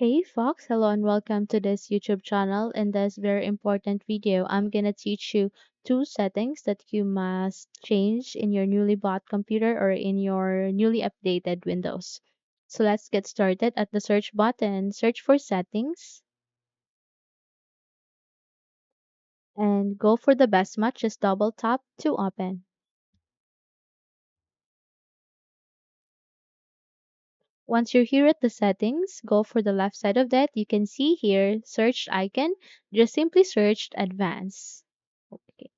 Hey Fox, hello and welcome to this YouTube channel. In this very important video, I'm gonna teach you two settings that you must change in your newly bought computer or in your newly updated Windows. So let's get started. At the search button, search for settings and go for the best match. Just double tap to open. Once you're here at the settings, go for the left side of that. You can see here search icon. Just simply search advanced. Okay.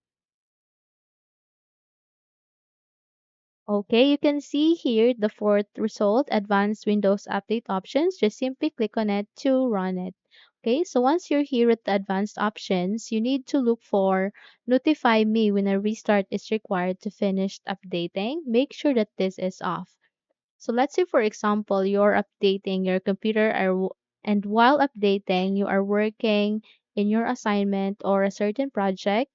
Okay, you can see here the fourth result, Advanced Windows Update Options. Just simply click on it to run it. Okay, so once you're here at the advanced options, you need to look for Notify Me when a restart is required to finish updating. Make sure that this is off. So let's say, for example, you're updating your computer and while updating, you are working in your assignment or a certain project.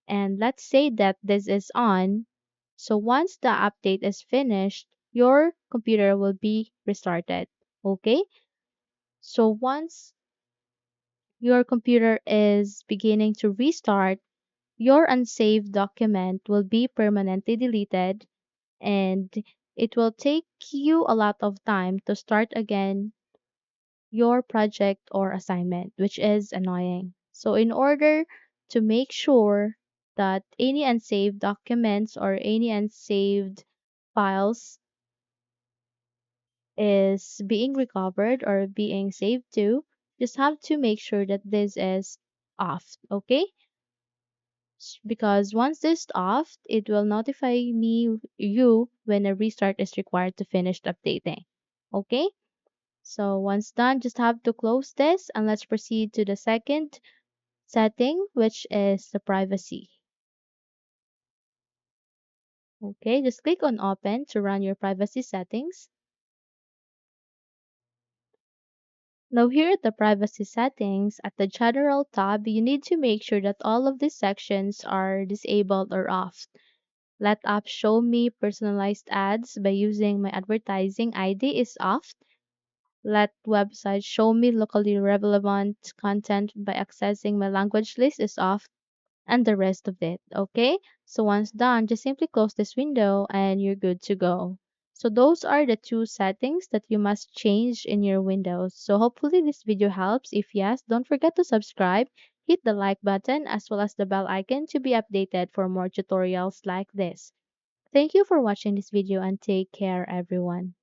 And let's say that this is on. So once the update is finished, your computer will be restarted. Okay? So once your computer is beginning to restart, your unsaved document will be permanently deleted and it will take you a lot of time to start again your project or assignment, which is annoying. So, in order to make sure that any unsaved documents or any unsaved files is being recovered or being saved to, just have to make sure that this is off, okay? Because once this is off, it will notify you when a restart is required to finish updating. Okay? So once done, just have to close this and let's proceed to the second setting, which is the privacy. Okay, just click on open to run your privacy settings. Now here at the privacy settings, at the general tab, you need to make sure that all of these sections are disabled or off. Let apps show me personalized ads by using my advertising ID is off. Let websites show me locally relevant content by accessing my language list is off and the rest of it. Okay? So once done, just simply close this window and you're good to go. So those are the two settings that you must change in your Windows. So hopefully this video helps. If yes, don't forget to subscribe, hit the like button as well as the bell icon to be updated for more tutorials like this. Thank you for watching this video and take care everyone.